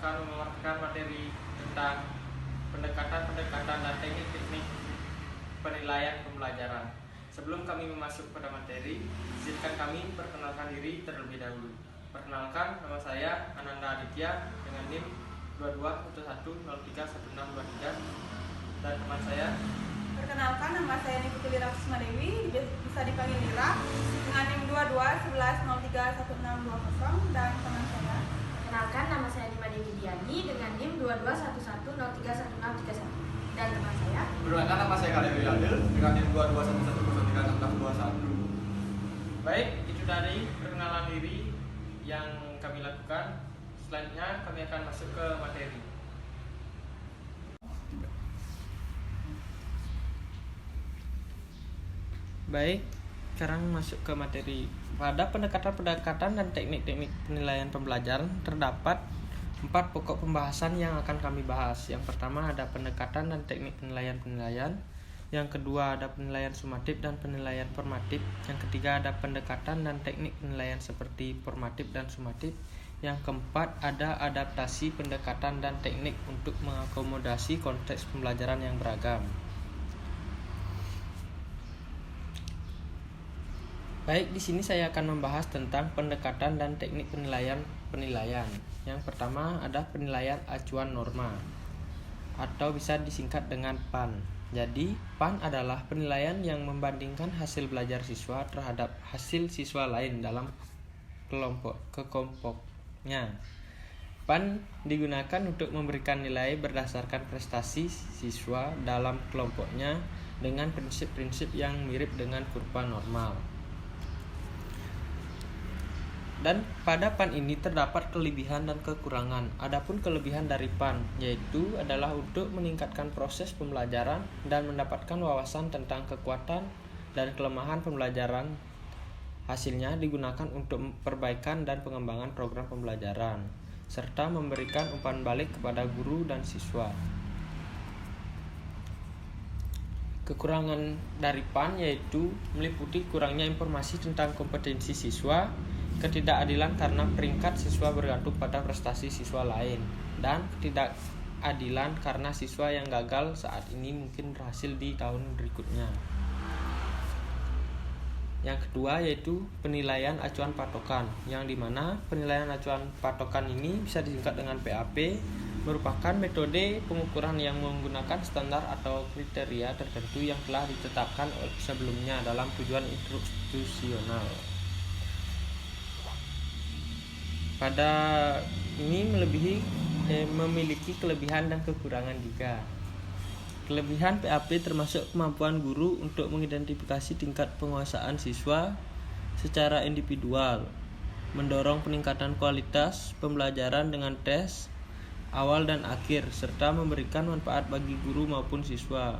akan memaparkan materi tentang pendekatan-pendekatan dan teknik-teknik penilaian pembelajaran. Sebelum kami masuk pada materi, izinkan kami perkenalkan diri terlebih dahulu. Perkenalkan, nama saya Ananda Aditya dengan NIM 2211031623 dan teman saya. Perkenalkan, nama saya Niputu Lira Kusuma Dewi, bisa dipanggil Lira, dengan NIM 2211031620 dan teman saya. Perkenalkan, nama saya Nima Dewi Diani dengan NIM 2211031631 dan teman saya. Perkenalkan, nama saya Khalil Wiladil dengan NIM 2211031621. Baik, itu dari perkenalan diri yang kami lakukan. Selanjutnya kami akan masuk ke materi. Baik, sekarang masuk ke materi. Pada pendekatan-pendekatan dan teknik-teknik penilaian pembelajaran terdapat 4 pokok pembahasan yang akan kami bahas. Yang pertama ada pendekatan dan teknik penilaian-penilaian. Yang kedua ada penilaian sumatif dan penilaian formatif. Yang ketiga ada pendekatan dan teknik penilaian seperti formatif dan sumatif. Yang keempat ada adaptasi pendekatan dan teknik untuk mengakomodasi konteks pembelajaran yang beragam. Baik, di sini saya akan membahas tentang pendekatan dan teknik penilaian. Yang pertama ada penilaian acuan norma atau bisa disingkat dengan PAN. Jadi, PAN adalah penilaian yang membandingkan hasil belajar siswa terhadap hasil siswa lain dalam kelompoknya. PAN digunakan untuk memberikan nilai berdasarkan prestasi siswa dalam kelompoknya dengan prinsip-prinsip yang mirip dengan kurva normal. Dan pada PAN ini terdapat kelebihan dan kekurangan. Adapun kelebihan dari PAN yaitu adalah untuk meningkatkan proses pembelajaran dan mendapatkan wawasan tentang kekuatan dan kelemahan pembelajaran. Hasilnya digunakan untuk perbaikan dan pengembangan program pembelajaran serta memberikan umpan balik kepada guru dan siswa. Kekurangan dari PAN yaitu meliputi kurangnya informasi tentang kompetensi siswa, ketidakadilan karena peringkat siswa bergantung pada prestasi siswa lain, dan ketidakadilan karena siswa yang gagal saat ini mungkin berhasil di tahun berikutnya. Yang kedua yaitu penilaian acuan patokan, yang dimana penilaian acuan patokan ini bisa disingkat dengan PAP, merupakan metode pengukuran yang menggunakan standar atau kriteria tertentu yang telah ditetapkan sebelumnya dalam tujuan institusional. Pada ini memiliki kelebihan dan kekurangan juga. Kelebihan PAP termasuk kemampuan guru untuk mengidentifikasi tingkat penguasaan siswa secara individual, mendorong peningkatan kualitas pembelajaran dengan tes awal dan akhir, serta memberikan manfaat bagi guru maupun siswa.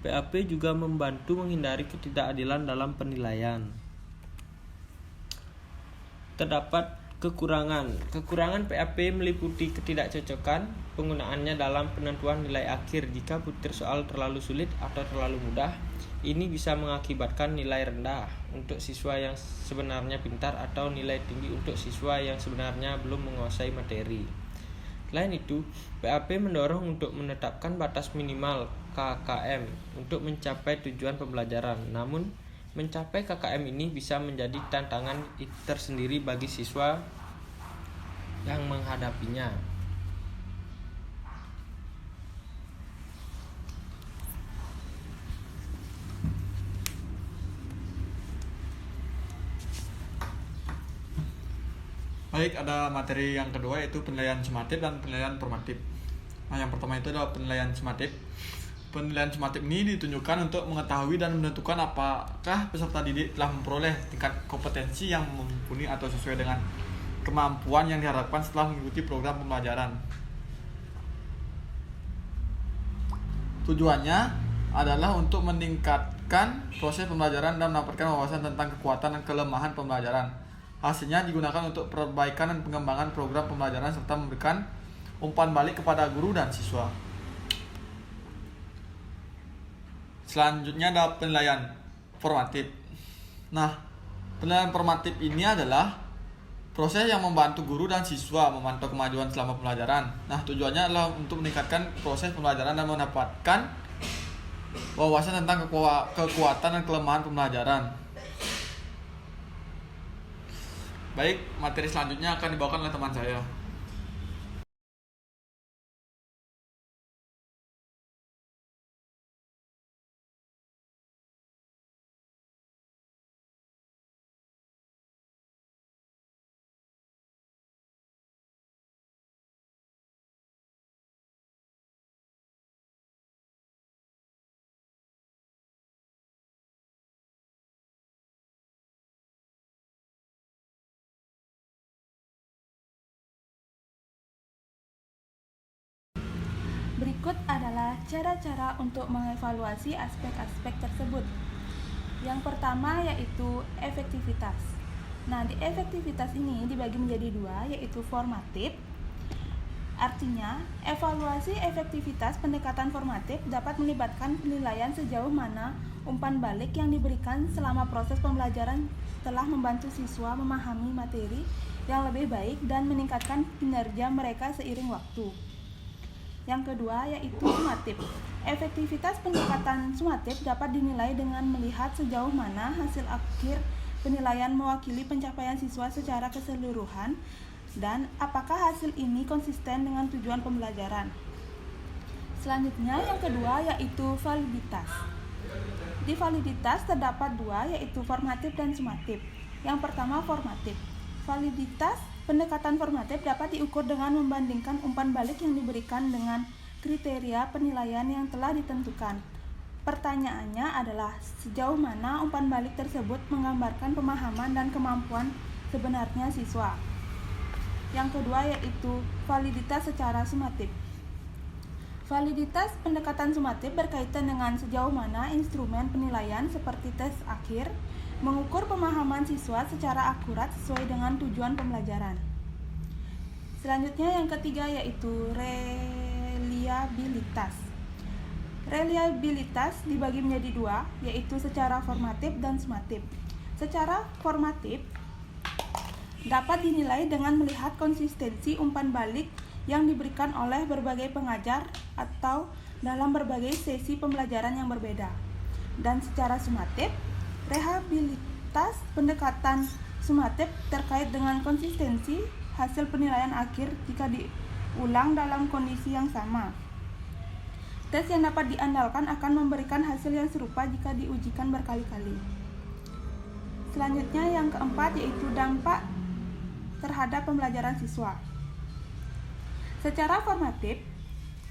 PAP juga membantu menghindari ketidakadilan dalam penilaian. Terdapat Kekurangan PAP meliputi ketidakcocokan penggunaannya dalam penentuan nilai akhir. Jika butir soal terlalu sulit atau terlalu mudah, ini bisa mengakibatkan nilai rendah untuk siswa yang sebenarnya pintar atau nilai tinggi untuk siswa yang sebenarnya belum menguasai materi. Selain itu, PAP mendorong untuk menetapkan batas minimal KKM untuk mencapai tujuan pembelajaran. Namun, mencapai KKM ini bisa menjadi tantangan tersendiri bagi siswa yang menghadapinya. Baik, ada materi yang kedua yaitu penilaian sumatif dan penilaian formatif. Nah, yang pertama itu adalah penilaian sumatif. Penilaian sumatif ini ditunjukkan untuk mengetahui dan menentukan apakah peserta didik telah memperoleh tingkat kompetensi yang mumpuni atau sesuai dengan kemampuan yang diharapkan setelah mengikuti program pembelajaran. Tujuannya adalah untuk meningkatkan proses pembelajaran dan mendapatkan wawasan tentang kekuatan dan kelemahan pembelajaran. Hasilnya digunakan untuk perbaikan dan pengembangan program pembelajaran serta memberikan umpan balik kepada guru dan siswa. Selanjutnya ada penilaian formatif. Nah, penilaian formatif ini adalah proses yang membantu guru dan siswa memantau kemajuan selama pembelajaran. Nah, tujuannya adalah untuk meningkatkan proses pembelajaran dan mendapatkan wawasan tentang kekuatan dan kelemahan pembelajaran. Baik, materi selanjutnya akan dibawakan oleh teman saya. Berikut adalah cara-cara untuk mengevaluasi aspek-aspek tersebut. Yang pertama yaitu efektivitas. Nah, di efektivitas ini dibagi menjadi dua, yaitu formatif. Artinya, evaluasi efektivitas pendekatan formatif dapat melibatkan penilaian sejauh mana umpan balik yang diberikan selama proses pembelajaran telah membantu siswa memahami materi yang lebih baik dan meningkatkan kinerja mereka seiring waktu. Yang kedua yaitu sumatif. Efektivitas pendekatan sumatif dapat dinilai dengan melihat sejauh mana hasil akhir penilaian mewakili pencapaian siswa secara keseluruhan dan apakah hasil ini konsisten dengan tujuan pembelajaran. Selanjutnya yang kedua yaitu validitas. Di validitas terdapat dua, yaitu formatif dan sumatif. Yang pertama formatif. Validitas pendekatan formatif dapat diukur dengan membandingkan umpan balik yang diberikan dengan kriteria penilaian yang telah ditentukan. Pertanyaannya adalah sejauh mana umpan balik tersebut menggambarkan pemahaman dan kemampuan sebenarnya siswa. Yang kedua yaitu validitas secara sumatif. Validitas pendekatan sumatif berkaitan dengan sejauh mana instrumen penilaian seperti tes akhir mengukur pemahaman siswa secara akurat sesuai dengan tujuan pembelajaran. Selanjutnya yang ketiga yaitu reliabilitas. Reliabilitas dibagi menjadi dua, yaitu secara formatif dan sumatif. Secara formatif dapat dinilai dengan melihat konsistensi umpan balik yang diberikan oleh berbagai pengajar atau dalam berbagai sesi pembelajaran yang berbeda. Dan secara sumatif, reliabilitas pendekatan sumatif terkait dengan konsistensi hasil penilaian akhir jika diulang dalam kondisi yang sama. Tes yang dapat diandalkan akan memberikan hasil yang serupa jika diujikan berkali-kali. Selanjutnya yang keempat yaitu dampak terhadap pembelajaran siswa. Secara formatif,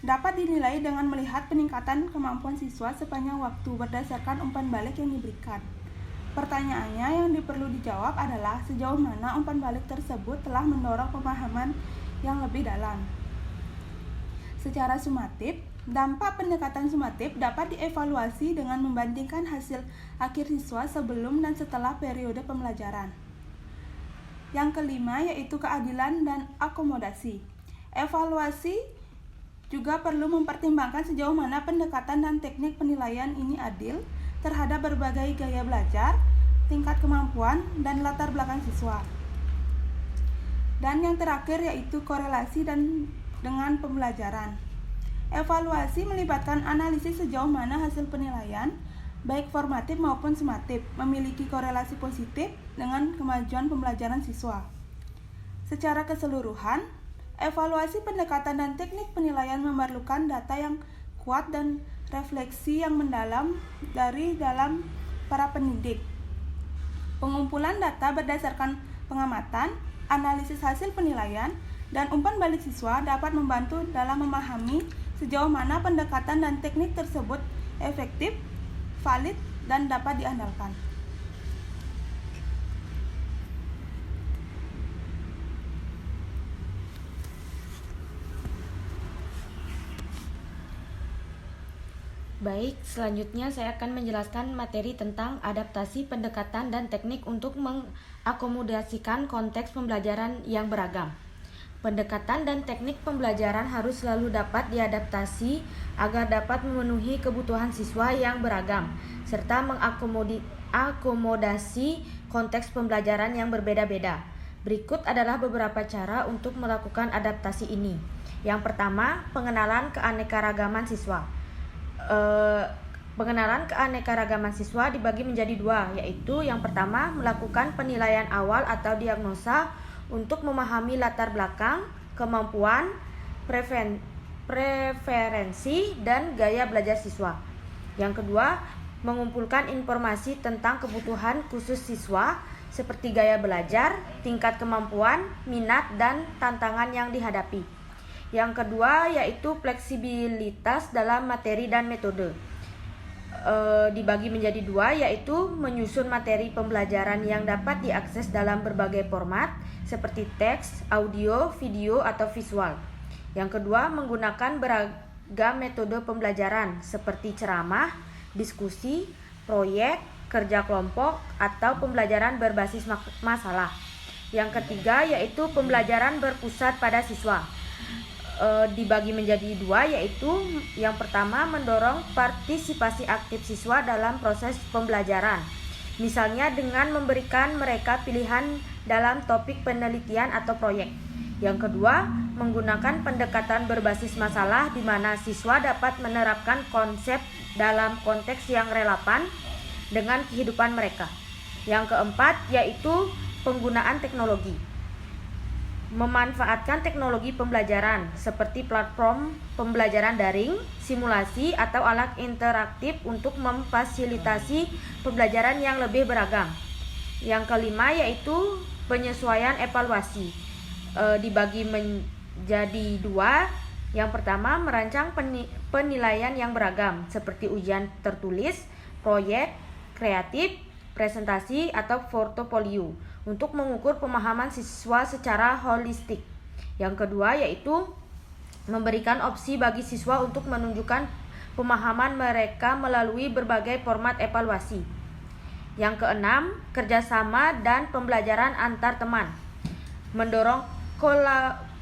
dapat dinilai dengan melihat peningkatan kemampuan siswa sepanjang waktu berdasarkan umpan balik yang diberikan. Pertanyaannya yang perlu dijawab adalah sejauh mana umpan balik tersebut telah mendorong pemahaman yang lebih dalam. Secara sumatif, dampak pendekatan sumatif dapat dievaluasi dengan membandingkan hasil akhir siswa sebelum dan setelah periode pembelajaran. Yang kelima yaitu keadilan dan akomodasi. Evaluasi juga perlu mempertimbangkan sejauh mana pendekatan dan teknik penilaian ini adil terhadap berbagai gaya belajar, tingkat kemampuan, dan latar belakang siswa. Dan yang terakhir yaitu korelasi dengan pembelajaran. Evaluasi melibatkan analisis sejauh mana hasil penilaian, baik formatif maupun sumatif, memiliki korelasi positif dengan kemajuan pembelajaran siswa. Secara keseluruhan, evaluasi pendekatan dan teknik penilaian memerlukan data yang kuat dan refleksi yang mendalam dari dalam para pendidik. Pengumpulan data berdasarkan pengamatan, analisis hasil penilaian, dan umpan balik siswa dapat membantu dalam memahami sejauh mana pendekatan dan teknik tersebut efektif, valid, dan dapat diandalkan. Baik, selanjutnya saya akan menjelaskan materi tentang adaptasi pendekatan dan teknik untuk mengakomodasikan konteks pembelajaran yang beragam. Pendekatan dan teknik pembelajaran harus selalu dapat diadaptasi agar dapat memenuhi kebutuhan siswa yang beragam, serta mengakomodasi konteks pembelajaran yang berbeda-beda. Berikut adalah beberapa cara untuk melakukan adaptasi ini. Yang pertama, pengenalan keanekaragaman siswa. Pengenalan keanekaragaman siswa dibagi menjadi dua, yaitu yang pertama melakukan penilaian awal atau diagnosa untuk memahami latar belakang, kemampuan, preferensi, dan gaya belajar siswa. Yang kedua, mengumpulkan informasi tentang kebutuhan khusus siswa seperti gaya belajar, tingkat kemampuan, minat, dan tantangan yang dihadapi. Yang kedua yaitu fleksibilitas dalam materi dan metode. Dibagi menjadi dua, yaitu menyusun materi pembelajaran yang dapat diakses dalam berbagai format seperti teks, audio, video, atau visual. Yang kedua, menggunakan beragam metode pembelajaran seperti ceramah, diskusi, proyek, kerja kelompok, atau pembelajaran berbasis masalah. Yang ketiga yaitu pembelajaran berpusat pada siswa. Dibagi menjadi dua, yaitu yang pertama mendorong partisipasi aktif siswa dalam proses pembelajaran, misalnya dengan memberikan mereka pilihan dalam topik penelitian atau proyek. Yang kedua, menggunakan pendekatan berbasis masalah di mana siswa dapat menerapkan konsep dalam konteks yang relevan dengan kehidupan mereka. Yang keempat yaitu penggunaan teknologi. Memanfaatkan teknologi pembelajaran seperti platform pembelajaran daring, simulasi, atau alat interaktif untuk memfasilitasi pembelajaran yang lebih beragam. Yang kelima yaitu penyesuaian evaluasi. Dibagi menjadi dua. Yang pertama, merancang penilaian yang beragam seperti ujian tertulis, proyek, kreatif, presentasi, atau portofolio untuk mengukur pemahaman siswa secara holistik. Yang kedua yaitu memberikan opsi bagi siswa untuk menunjukkan pemahaman mereka melalui berbagai format evaluasi. Yang keenam, kerjasama dan pembelajaran antar teman. Mendorong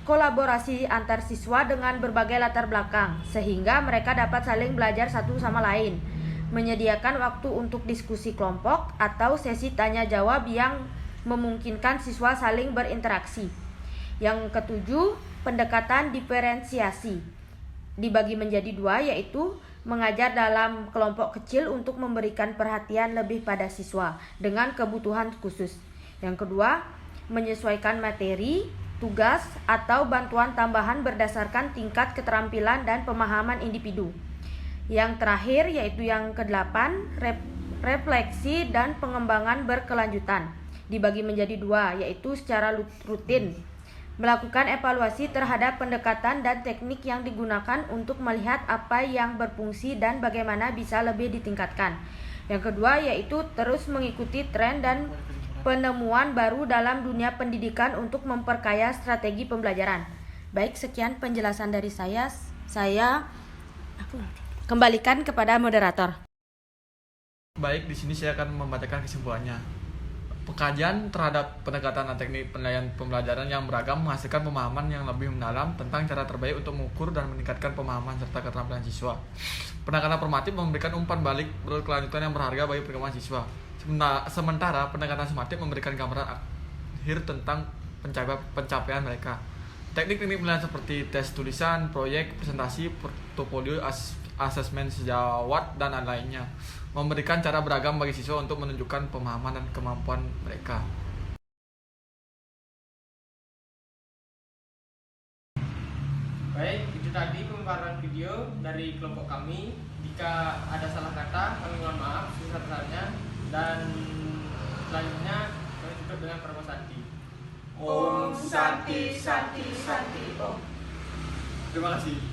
kolaborasi antar siswa dengan berbagai latar belakang sehingga mereka dapat saling belajar satu sama lain. Menyediakan waktu untuk diskusi kelompok atau sesi tanya jawab yang memungkinkan siswa saling berinteraksi. Yang ketujuh, pendekatan diferensiasi. Dibagi menjadi dua, yaitu mengajar dalam kelompok kecil untuk memberikan perhatian lebih pada siswa dengan kebutuhan khusus. Yang kedua, menyesuaikan materi, tugas, atau bantuan tambahan berdasarkan tingkat keterampilan dan pemahaman individu. Yang terakhir yaitu yang kedelapan, refleksi dan pengembangan berkelanjutan. Dibagi menjadi dua, yaitu secara rutin melakukan evaluasi terhadap pendekatan dan teknik yang digunakan untuk melihat apa yang berfungsi dan bagaimana bisa lebih ditingkatkan. Yang kedua yaitu terus mengikuti tren dan penemuan baru dalam dunia pendidikan untuk memperkaya strategi pembelajaran. Baik, sekian penjelasan dari saya. Saya kembalikan kepada moderator. Baik, di sini saya akan membacakan kesimpulannya. Pengkajian terhadap pendekatan dan teknik penilaian pembelajaran yang beragam menghasilkan pemahaman yang lebih mendalam tentang cara terbaik untuk mengukur dan meningkatkan pemahaman serta keterampilan siswa. Pendekatan formatif memberikan umpan balik berkelanjutan yang berharga bagi perkembangan siswa. Sementara pendekatan sumatif memberikan gambaran akhir tentang pencapaian mereka. Teknik-teknik penilaian seperti tes tulisan, proyek, presentasi, portofolio, asesmen sejawat, dan lainnya memberikan cara beragam bagi siswa untuk menunjukkan pemahaman dan kemampuan mereka. Baik, itu tadi pemaparan video dari kelompok kami. Jika ada salah kata, kami mohon maaf sebesar-besarnya. Dan selanjutnya kami tutup dengan Prabu Santi. Om Santi Santi Santi Om. Terima kasih.